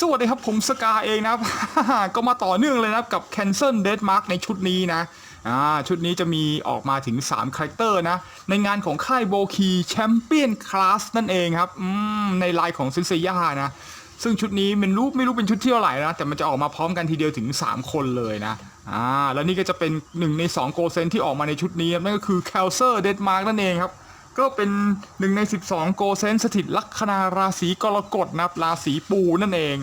สวัสดีครับผมสกาเองนะครับ ก็มาต่อเนื่องเลยนะครับกับ Cancel Deadmark ในชุดนี้นะชุดนี้จะมีออกมาถึง3คาแรคเตอร์นะในงานของค่ายโบคีแชมเปี้ยนคลาสนั่นเองครับในไลน์ของเซนเซียนะซึ่งชุดนี้ไม่รู้เป็นชุดที่เท่าไหร่นะแต่มันจะออกมาพร้อมกันทีเดียวถึง3คนเลยนะแล้วนี่ก็จะเป็น1ใน2โกเซนที่ออกมาในชุดนี้นั่นก็คือ Cancel Deadmark นั่นเองครับก็เป็น1ใน12โกเซนสถิตลัคนาราศีกรกฎนะราศีปูนั่นเอง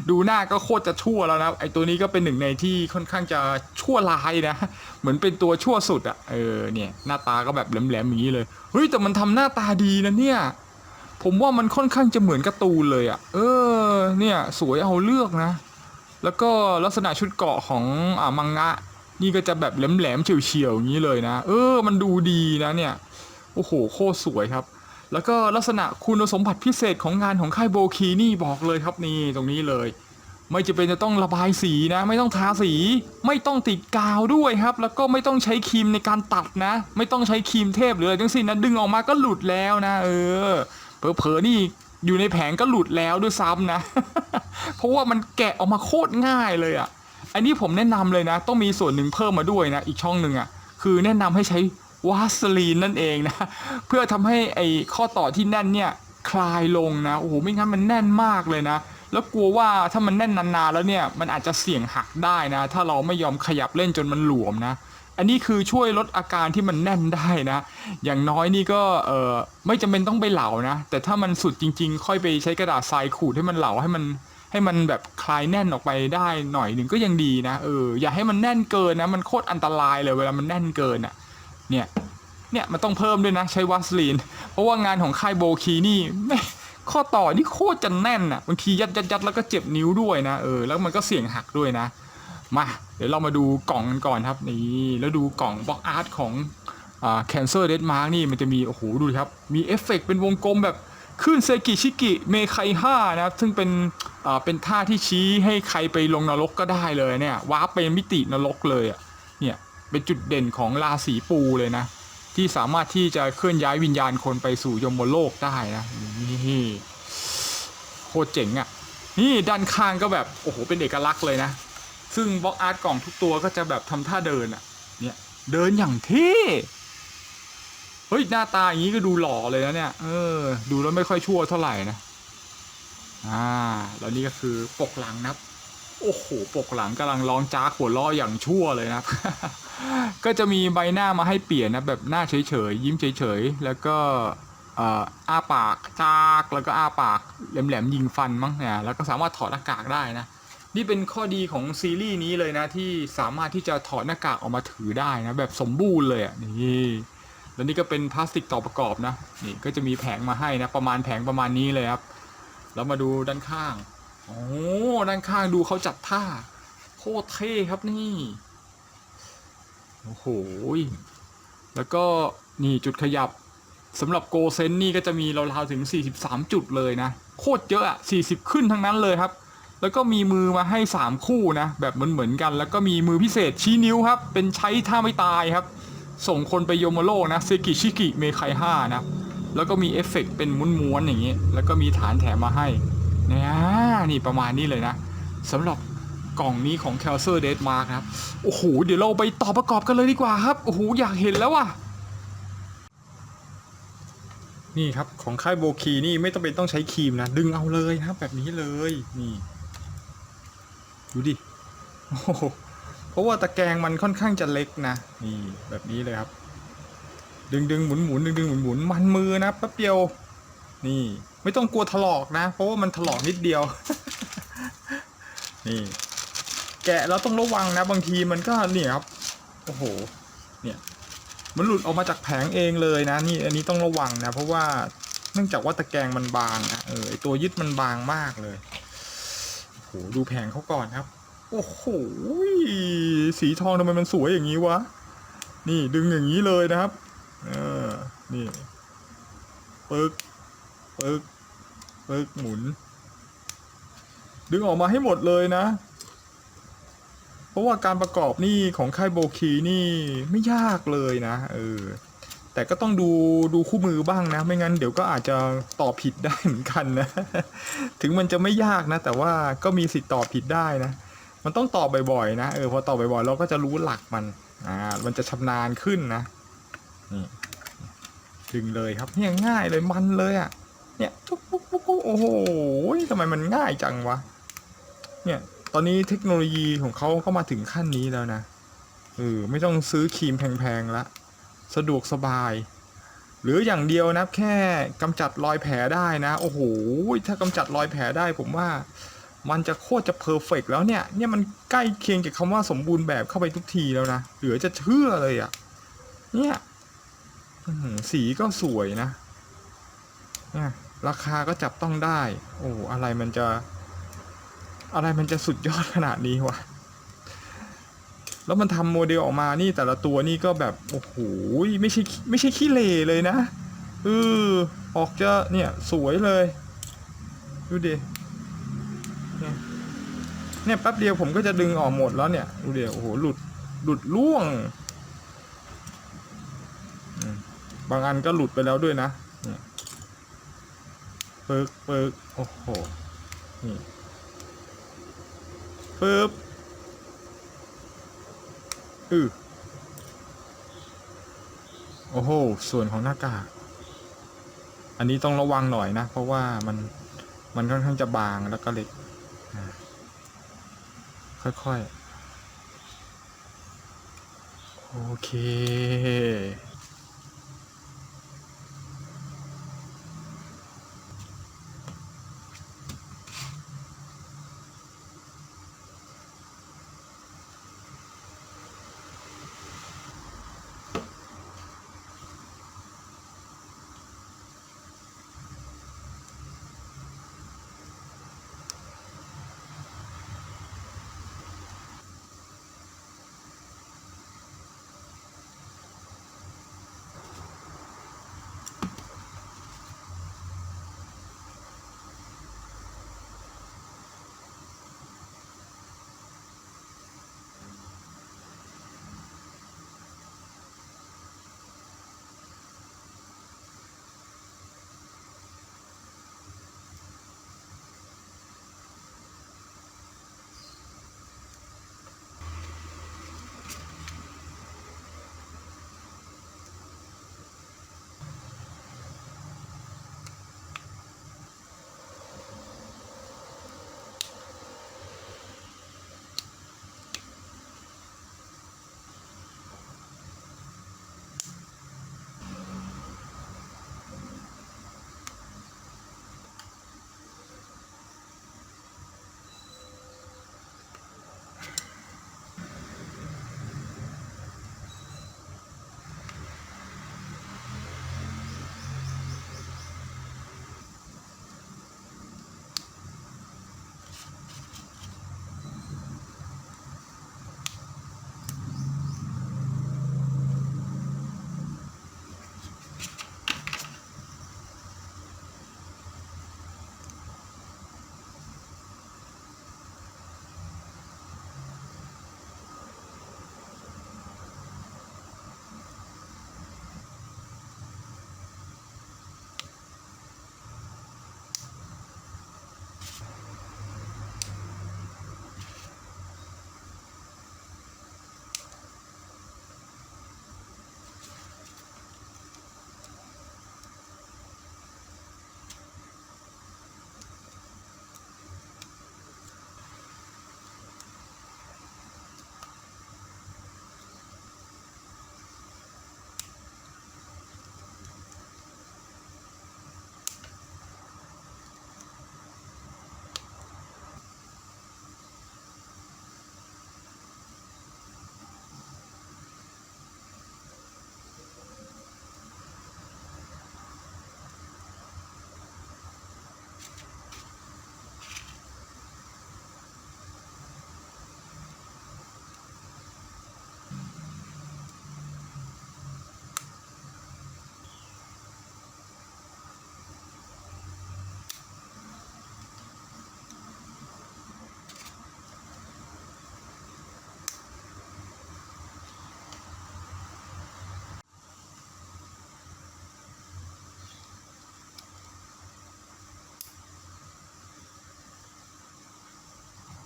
ดูหน้าก็โคตรจะชั่วแล้วนะไอตัวนี้ก็เป็นหนึ่งในที่ค่อนข้างจะชั่วร้ายนะเหมือนเป็นตัวชั่วสุดอ่ะเนี่ยหน้าตาก็แบบแหลมๆอย่างนี้เลยเฮ้ยแต่มันทำหน้าตาดีนะเนี่ยผมว่ามันค่อนข้างจะเหมือนการ์ตูนเลยอ่ะเนี่ยสวยเอาเลือกนะแล้วก็ลักษณะชุดเกราะของมังงะนี่ก็จะแบบแหลมๆเฉียวๆอย่างนี้เลยนะมันดูดีนะเนี่ยโอ้โหโคตรสวยครับแล้วก็ลักษณะคุณสมบัติพิเศษของงานของค่ายโบคีนี่บอกเลยครับนี่ตรงนี้เลยไม่จะเป็นจะต้องระบายสีนะไม่ต้องทาสีไม่ต้องติดกาวด้วยครับแล้วก็ไม่ต้องใช้ครีมในการตัดนะไม่ต้องใช้ครีมเทพหรืออะไรทั้งสิ้นนะดึงออกมาก็หลุดแล้วนะเผลอๆนี่อยู่ในแผงก็หลุดแล้วด้วยซ้ำนะ เพราะว่ามันแกะออกมาโคตรง่ายเลยอ่ะอันนี้ผมแนะนำเลยนะต้องมีส่วนหนึ่งเพิ่มมาด้วยนะอีกช่องหนึ่งอ่ะคือแนะนำให้ใช้วาสลีนนั่นเองนะเพื่อทำให้ไอ้ข้อต่อที่แน่นเนี่ยคลายลงนะโอ้โหไม่งั้นมันแน่นมากเลยนะแล้วกลัวว่าถ้ามันแน่นนานๆแล้วเนี่ยมันอาจจะเสี่ยงหักได้นะถ้าเราไม่ยอมขยับเล่นจนมันหลวมนะอันนี้คือช่วยลดอาการที่มันแน่นได้นะอย่างน้อยนี่ก็ไม่จำเป็นต้องไปเหลานะแต่ถ้ามันสุดจริงๆค่อยไปใช้กระดาษทรายขูดให้มันเหลาให้มันแบบคลายแน่นออกไปได้หน่อยหนึ่งก็ยังดีนะอย่าให้มันแน่นเกินนะมันโคตรอันตรายเลยเวลามันแน่นเกินอ่ะเนี่ยมันต้องเพิ่มด้วยนะใช้วาสลีนเพราะว่างานของค่ายโบคีนี่ไม่ข้อต่อนี่โคตรจะแน่นอ่ะบางทียัดแล้วก็เจ็บนิ้วด้วยนะแล้วมันก็เสี่ยงหักด้วยนะมาเดี๋ยวเรามาดูกล่องกันก่อนครับนี่แล้วดูกล่องบล็อกอาร์ตของCancel Deadmark นี่มันจะมีโอ้โหดูครับมีเอฟเฟกต์เป็นวงกลมแบบขึ้นเซกิชิกิเมไคห้านะครับซึ่งเป็นท่าที่ชี้ให้ใครไปลงนรกก็ได้เลยเนี่ยวาร์ปไปมิตินรกเลยอ่ะเนี่ยเป็นจุดเด่นของราศีปูเลยนะที่สามารถที่จะเคลื่อนย้ายวิญญาณคนไปสู่ยมโลกได้นะนี่โคตรเจ๋งอ่ะนี่ด้านข้างก็แบบโอ้โหเป็นเอกลักษณ์เลยนะซึ่งบล็อกอาร์ตกล่องทุกตัวก็จะแบบทำท่าเดินอ่ะเนี่ยเดินอย่างเท่เฮ้ยหน้าตาอย่างนี้ก็ดูหล่อเลยนะเนี่ยดูแล้วไม่ค่อยชั่วเท่าไหร่นะแล้วนี่ก็คือปกหลังนะครับโอ้โหปกหลังกำลังร้องจ้าหัวล้ออย่างชั่วเลยนะครับ ก็จะมีใบหน้ามาให้เปลี่ยนนะแบบหน้าเฉยๆยิ้มเฉยๆแล้วก็อ้าปากจากแล้วก็อ้าปากแหลมๆยิงฟันมั้งเนี่ยแล้วก็สามารถถอดหน้ากากได้นะนี่เป็นข้อดีของซีรีส์นี้เลยนะที่สามารถที่จะถอดหน้ากากออกมาถือได้นะแบบสมบูรณ์เลยอ่ะนี่แล้วนี่ก็เป็นพลาสติกต่อประกอบนะนี่ก็จะมีแผงมาให้นะประมาณแผงประมาณนี้เลยครับแล้วมาดูด้านข้างโอ้ด้านข้างดูเขาจัดท่าโคตรเท่ครับนี่โอ้โหแล้วก็นี่จุดขยับสำหรับโกเซนนี่ก็จะมีราวๆถึง43จุดเลยนะโคตรเยอะอ่ะ40ขึ้นทั้งนั้นเลยครับแล้วก็มีมือมาให้3คู่นะแบบเหมือนกันแล้วก็มีมือพิเศษชี้นิ้วครับเป็นใช้ท่าไม่ตายครับส่งคนไปโยมโลกนะเซกิชิกิเมไคห้านะแล้วก็มีเอฟเฟกต์เป็นม้วนๆอย่างนี้แล้วก็มีฐานแถมมาให้นี่ประมาณนี้เลยนะสำหรับกล่องนี้ของ Cancel Deadmark ครับโอ้โหเดี๋ยวเราไปต่อประกอบกันเลยดีกว่าครับโอ้โหอยากเห็นแล้วว่ะนี่ครับของค่ายโบคีนี่ไม่ต้องเป็นต้องใช้ครีมนะดึงเอาเลยครับแบบนี้เลยนี่ดูดิโอ้โหเพราะว่าตะแกรงมันค่อนข้างจะเล็กนะนี่แบบนี้เลยครับดึงหมุนมันมือนะแป๊บเดียวนี่ไม่ต้องกลัวถลอกนะเพราะว่ามันถลอกนิดเดียว นี่แกะแล้วต้องระวังนะบางทีมันก็เนี่ยครับโอ้โหเนี่ยมันหลุดออกมาจากแผงเองเลยนะนี่อันนี้ต้องระวังนะเพราะว่าเนื่องจากว่าตะแกรงมันบางนะไอตัวยึดมันบางมากเลยโอ้โหดูแผงเขาก่อนครับโอ้โหสีทองทำไมมันสวยอย่างนี้วะนี่ดึงอย่างนี้เลยนะครับนี่ปึ๊กหมุนดึงออกมาให้หมดเลยนะเพราะว่าการประกอบนี่ของค่ายโบคีนี่ไม่ยากเลยนะ แต่ก็ต้องดูคู่มือบ้างนะไม่งั้นเดี๋ยวก็อาจจะตอบผิดได้เหมือนกันนะ ถึงมันจะไม่ยากนะแต่ว่าก็มีสิทธิ์ตอบผิดได้นะมันต้องตอบบ่อยๆนะพอตอบบ่อยๆเราก็จะรู้หลักมันจะชำนาญขึ้นนะนี่ดึงเลยครับเนี่ยง่ายเลยมันเลยอ่ะเนี่ยปุ๊บปุ๊บปุ๊บโอ้โหทำไมมันง่ายจังวะเนี่ยตอนนี้เทคโนโลยีของเขาก็มาถึงขั้นนี้แล้วนะไม่ต้องซื้อครีมแพงๆละสะดวกสบายหรืออย่างเดียวนะแค่กำจัดรอยแผลได้นะโอ้โหถ้ากำจัดรอยแผลได้ผมว่ามันจะโคตรจะเพอร์เฟกต์แล้วเนี่ยมันใกล้เคียงกับคำว่าสมบูรณ์แบบเข้าไปทุกทีแล้วนะเหลือจะเชื่อเลยอ่ะเนี่ยสีก็สวยนะเนี่ยราคาก็จับต้องได้โอ้อะไรมันจะสุดยอดขนาดนี้วะแล้วมันทำโมเดลออกมานี่แต่ละตัวนี่ก็แบบโอ้โหไม่ใช่ขี้เหร่เลยนะออกจะเนี่ยสวยเลยดูดิเนี่ยแป๊บเดียวผมก็จะดึงออกหมดแล้วเนี่ยดูดิโอ้โหหลุดล่วงบางอันก็หลุดไปแล้วด้วยนะเนี่ยเปิกโอ้โหนี่ปึ๊บโอ้โหส่วนของหน้ากากอันนี้ต้องระวังหน่อยนะเพราะว่ามันค่อนข้างจะบางแล้วก็เล็กค่อยๆโอเค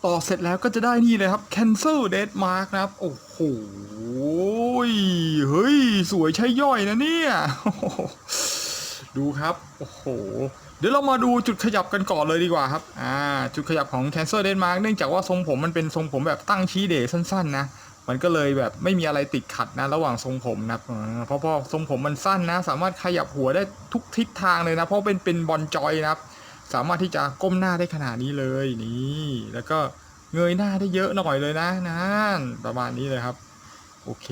ต่อเสร็จแล้วก็จะได้นี่เลยครับ cancel dead mark นะครับโอ้โหเฮ้ยสวยใช่ย่อยนะเนี่ยดูครับโอ้โหเดี๋ยวเรามาดูจุดขยับกันก่อนเลยดีกว่าครับจุดขยับของ cancel dead mark เนื่องจากว่าทรงผมมันเป็นทรงผมแบบตั้งชี้เดย์สั้นๆนะมันก็เลยแบบไม่มีอะไรติดขัดนะระหว่างทรงผมนะเพราะทรงผมมันสั้นนะสามารถขยับหัวได้ทุกทิศทางเลยนะเพราะเป็นบอลจอยนะครับสามารถที่จะก้มหน้าได้ขนาดนี้เลยนี่แล้วก็เงยหน้าได้เยอะหน่อยเลยนะนั่นประมาณนี้เลยครับโอเค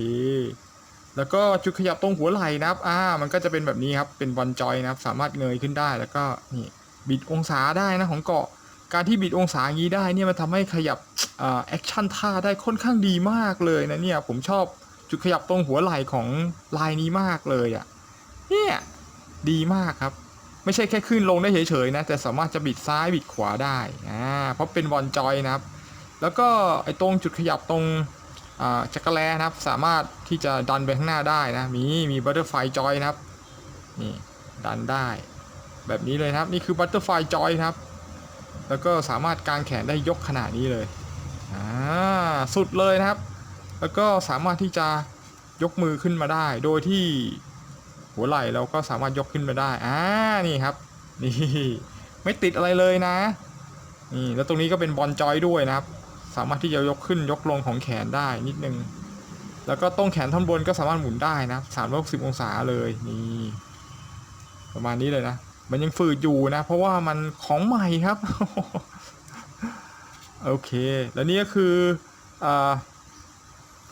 แล้วก็จุดขยับตรงหัวไหล่นะครับมันก็จะเป็นแบบนี้ครับเป็นบอลจอยนะครับสามารถเงยขึ้นได้แล้วก็นี่บิดองศาได้นะของเกาะการที่บิดองศาอย่างนี้ได้เนี่ยมันทำให้ขยับแอคชั่นท่าได้ค่อนข้างดีมากเลยนะเนี่ยผมชอบจุดขยับตรงหัวไหล่ของลายนี้มากเลยเนี่ยดีมากครับไม่ใช่แค่ขึ้นลงได้เฉยๆนะแต่สามารถจะบิดซ้ายบิดขวาได้เพราะเป็นบอลจอยนะครับแล้วก็ไอ้ตรงจุดขยับตรงจักรแลนะครับสามารถที่จะดันไปข้างหน้าได้นะมีบัตเตอร์ไฟจอยนะครับนี่ดันได้แบบนี้เลยครับนี่คือบัตเตอร์ไฟจอยครับแล้วก็สามารถกางแขนได้ยกขนาดนี้เลยสุดเลยนะครับแล้วก็สามารถที่จะยกมือขึ้นมาได้โดยที่หัวไหล่เราก็สามารถยกขึ้นมาได้นี่ครับนี่ไม่ติดอะไรเลยนะนี่แล้วตรงนี้ก็เป็นบอลจอยด้วยนะครับสามารถที่จะยกขึ้นยกลงของแขนได้นิดนึงแล้วก็ตรงแขนท่อนบนก็สามารถหมุนได้นะ360องศาเลยนี่ประมาณนี้เลยนะมันยังฝืดอยู่นะเพราะว่ามันของใหม่ครับ โอเคแล้วนี่ก็คือ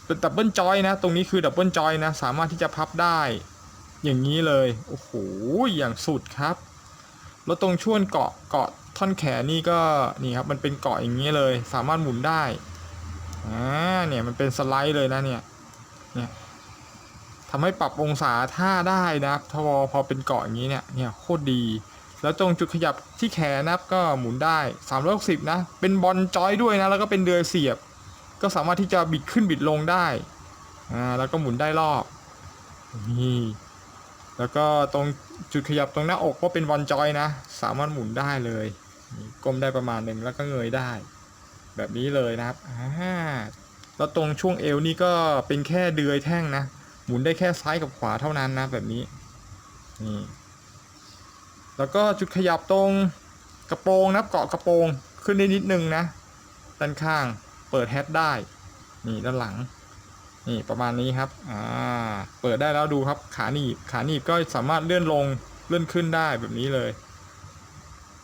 เป็นดับเบิลจอยนะตรงนี้คือดับเบิลจอยนะสามารถที่จะพับได้อย่างนี้เลยโอ้โหอย่างสุดครับแล้วตรงช่วงเกาะท่อนแขนนี่ก็นี่ครับมันเป็นเกาะอย่างนี้เลยสามารถหมุนได้เนี่ยมันเป็นสไลด์เลยนะเนี่ยทำให้ปรับองศาท่าได้นะครับพอเป็นเกาะอย่างนี้เนี่ยโคตรดีแล้วตรงจุดขยับที่แขนนะครับก็หมุนได้360นะเป็นบอลจอยด้วยนะแล้วก็เป็นเดือยเสียบก็สามารถที่จะบิดขึ้นบิดลงได้แล้วก็หมุนได้รอบนี่แล้วก็ตรงจุดขยับตรงหน้าอกก็เป็นบอลจอยนะสามารถหมุนได้เลยก้มได้ประมาณหนึ่งแล้วก็เงยได้แบบนี้เลยนะครับแล้วตรงช่วงเอวนี่ก็เป็นแค่เดือยแท่งนะหมุนได้แค่ซ้ายกับขวาเท่านั้นนะแบบนี้นี่แล้วก็จุดขยับตรงกระโปรงนะเกาะกระโปรงขึ้นได้นิดนึงนะด้านข้างเปิดแฮทได้นี่ด้านหลังนี่ประมาณนี้ครับเปิดได้แล้วดูครับขาหนีบก็สามารถเลื่อนลงเลื่อนขึ้นได้แบบนี้เลย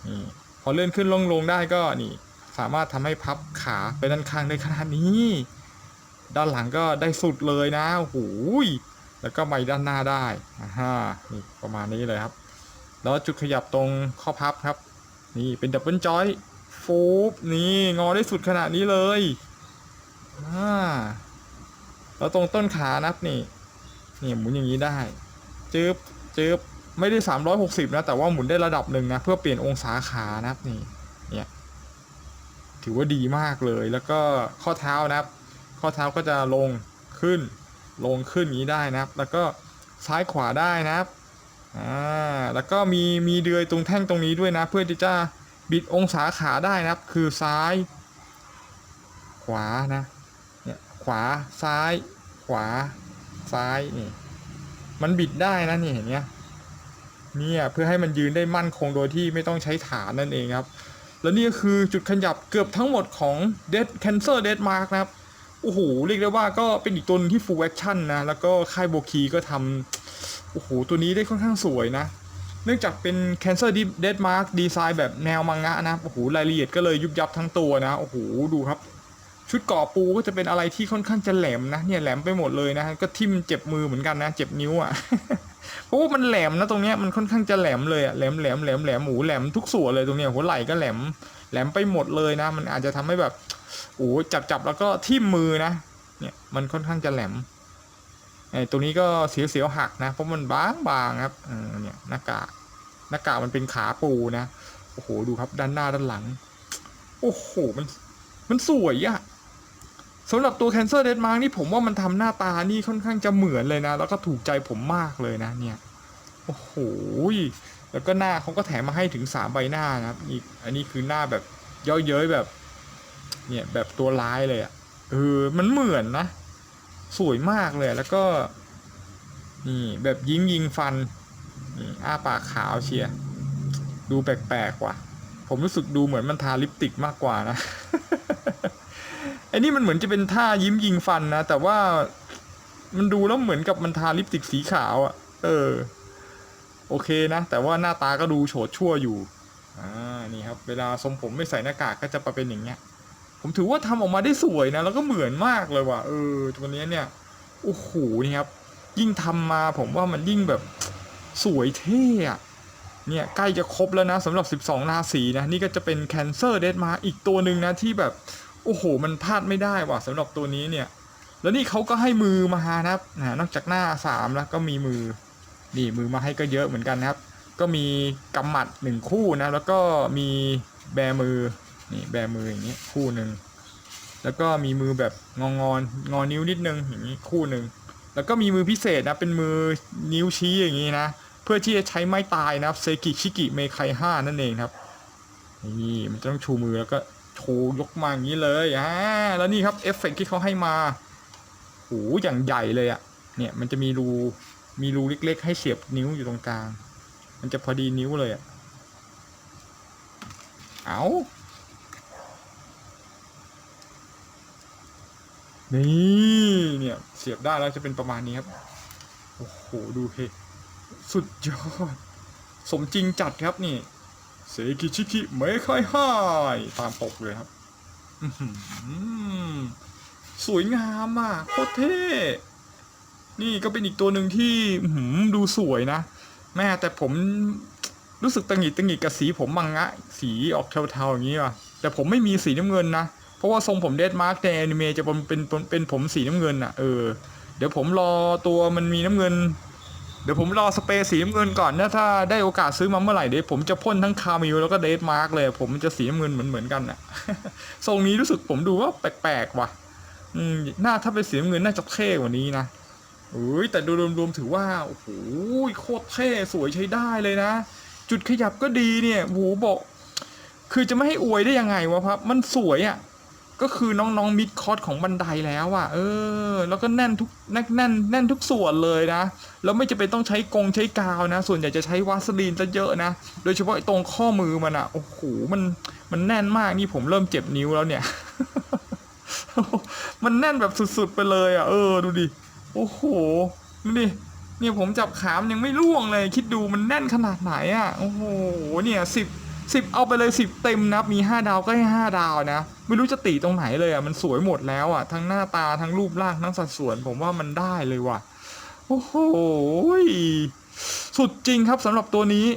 นี่พอเลื่อนขึ้นลงได้ก็นี่สามารถทำให้พับขาไปด้านข้างได้ขนาดนี้ด้านหลังก็ได้สุดเลยนะโอ้โหแล้วก็ไปด้านหน้าได้นี่ประมาณนี้เลยครับแล้วจุดขยับตรงข้อพับครับนี่เป็นดับเบิลจอยฟูบนี่งอได้สุดขนาดนี้เลยแล้วตรงต้นขานับนี่หมุนอย่างนี้ได้จึ๊บไม่ได้360นะแต่ว่าหมุนได้ระดับหนึ่งนะเพื่อเปลี่ยนองศาขานับเนี่ยถือว่าดีมากเลยแล้วก็ข้อเท้านะครับข้อเท้าก็จะลงขึ้นอย่างนี้ได้นะครับแล้วก็ซ้ายขวาได้นะครับแล้วก็มีเดือยตรงแท่งตรงนี้ด้วยนะเพื่อที่จะบิดองศาขาได้นะครับคือซ้ายขวานะเนี่ยขวาซ้ายขวาซ้ายนี่มันบิดได้นะนี่เห็นไหมเนี่ยเพื่อให้มันยืนได้มั่นคงโดยที่ไม่ต้องใช้ฐานนั่นเองครับแล้วนี่ก็คือจุดขยับเกือบทั้งหมดของ Cancel Dead Mark นะครับโอ้โหเรียกได้ว่าก็เป็นอีกตัวนึงที่ Full Action นะแล้วก็ค่ายโบคีก็ทำโอ้โหตัวนี้ได้ค่อนข้างสวยนะเนื่องจากเป็น Cancel Dead Mark ดีไซน์แบบแนวมังงะนะโอ้โหรายละเอียดก็เลยยุบยับทั้งตัวนะโอ้โหดูครับชุดเกาะปูก็จะเป็นอะไรที่ค่อนข้างจะแหลมนะเนี่ยแหลมไปหมดเลยนะก็ทิ่มเจ็บมือเหมือนกันนะเจ็บนิ้วเพราะว่ามันแหลมนะตรงเนี้ยมันค่อนข้างจะแหลมเลยแหลมหมูแหลมทุกส่วนเลยตรงเนี้ยหัวไหล่ก็แหลมไปหมดเลยนะมันอาจจะทำให้แบบโอ้จับแล้วก็ทิ่มมือนะเนี่ยมันค่อนข้างจะแหลมตรงนี้ก็เสียวหักนะเพราะมันบางครับเนี่ยหน้ากากมันเป็นขาปูนะโอ้โหดูครับด้านหน้าด้านหลังโอ้โหมันสวยสำหรับตัว Cancel Dead Mark นี่ผมว่ามันทำหน้าตานี่ค่อนข้างจะเหมือนเลยนะแล้วก็ถูกใจผมมากเลยนะเนี่ยโอ้โหแล้วก็หน้าเขาก็แถมมาให้ถึง3ใบหน้านะครับอันนี้คือหน้าแบบเย้ยๆแบบ เนี่ยแบบตัวร้ายเลยอ่ะมันเหมือนนะสวยมากเลยแล้วก็นี่แบบยิงฟันนี่อ้าปากขาวเชียร์ดูแปลกๆว่ะผมรู้สึกดูเหมือนมันทาลิปสติกมากกว่านะ ไอ้นี่มันเหมือนจะเป็นท่ายิ้มยิงฟันนะแต่ว่ามันดูแล้วเหมือนกับมันทาลิปสติกสีขาวอ่ะโอเคนะแต่ว่าหน้าตาก็ดูโฉดชั่วอยู่นี่ครับเวลาทรงผมไม่ใส่หน้ากากก็จะเป็นอย่างเงี้ยผมถือว่าทำออกมาได้สวยนะแล้วก็เหมือนมากเลยว่ะตัวนี้เนี่ยโอ้โหนี่ครับยิ่งทำมาผมว่ามันยิ่งแบบสวยเท่อะเนี่ยใกล้จะครบแล้วนะสำหรับ12ราศีนะนี่ก็จะเป็น Cancer Death Mark อีกตัวหนึ่งนะที่แบบโอ้โหมันพลาดไม่ได้ว่ะสำหรับตัวนี้เนี่ยแล้วนี่เขาก็ให้มือมานะครับนอกจากหน้า3แล้วก็มีมือนี่มือมาให้ก็เยอะเหมือนกันนะครับก็มีกำหมัด1คู่นะแล้วก็มีแบมือนี่แบมืออย่างนี้คู่หนึ่งแล้วก็มีมือแบบงอนิ้วนิดนึงอย่างนี้คู่หนึ่งแล้วก็มีมือพิเศษนะเป็นมือนิ้วชี้อย่างนี้นะเพื่อที่จะใช้ไม้ตายนะครับเซกิชิกิเมไค5นั่นเองครับนี่มันต้องชูมือแล้วก็โชว์ยกมาอย่างนี้เลยแล้วนี่ครับเอฟเฟกต์ที่เขาให้มาโอ้อย่างใหญ่เลยอะเนี่ยมันจะมีรูเล็กๆให้เสียบนิ้วอยู่ตรงกลางมันจะพอดีนิ้วเลยอะนี่เนี่ยเสียบได้แล้วจะเป็นประมาณนี้ครับโอ้โหดูเฮสุดยอดสมจริงจัดครับนี่เซกิชิกิไม่ค่อยให้ตามปกเลยครับสวยงามอ่ะโคตรเท่นี่ก็เป็นอีกตัวหนึ่งที่ดูสวยนะแม่แต่ผมรู้สึกตังหงิดกับสีผมมังงะสีออกเทาๆอย่างนี้ว่ะแต่ผมไม่มีสีน้ำเงินนะเพราะว่าทรงผมเดดมาร์กในแอนิเมะจะเป็นผมสีน้ำเงินอ่ะเดี๋ยวผมรอตัวมันมีน้ำเงินเดี๋ยวผมรอสเปรย์สีน้ำเงินก่อนนะถ้าได้โอกาสซื้อมาเมื่อไหร่เดี๋ยวผมจะพ่นทั้งคามิลแล้วก็เดดมาร์กเลยผมจะสีน้ำเงินเหมือนกันอ่ะ ทรงนี้รู้สึกผมดูว่าแปลกๆว่ะถ้าเป็นสีน้ำเงินน่าจะเท่กว่านี้นะแต่ดูรวมๆถือว่าโอ้โหโคตรเท่สวยใช้ได้เลยนะจุดขยับก็ดีเนี่ยโหบอกคือจะไม่ให้อวยได้ยังไงวะครับมันสวยอ่ะก็คือน้องมิดคอร์สของบันไดแล้วอ่ะแล้วก็แน่นทุกส่วนเลยนะแล้วไม่จะเป็นต้องใช้กาวนะส่วนใหญ่จะใช้วาสลีนซะเยอะนะโดยเฉพาะตรงข้อมือมันอ่ะโอ้โหมันแน่นมากนี่ผมเริ่มเจ็บนิ้วแล้วเนี่ย มันแน่นแบบสุดๆไปเลยอ่ะดูดิโอ้โหดูดิเนี่ยผมจับขามยังไม่ร่วงเลยคิดดูมันแน่นขนาดไหนอ่ะโอ้โหเนี่ย10เอาไปเลย10เต็มนะมี5ดาวก็ให้5ดาวนะไม่รู้จะติตรงไหนเลยอ่ะมันสวยหมดแล้วอ่ะทั้งหน้าตาทั้งรูปร่างทั้งสัดส่วนผมว่ามันได้เลยว่ะโอ้โหสุดจริงครับสำหรับตัวนี้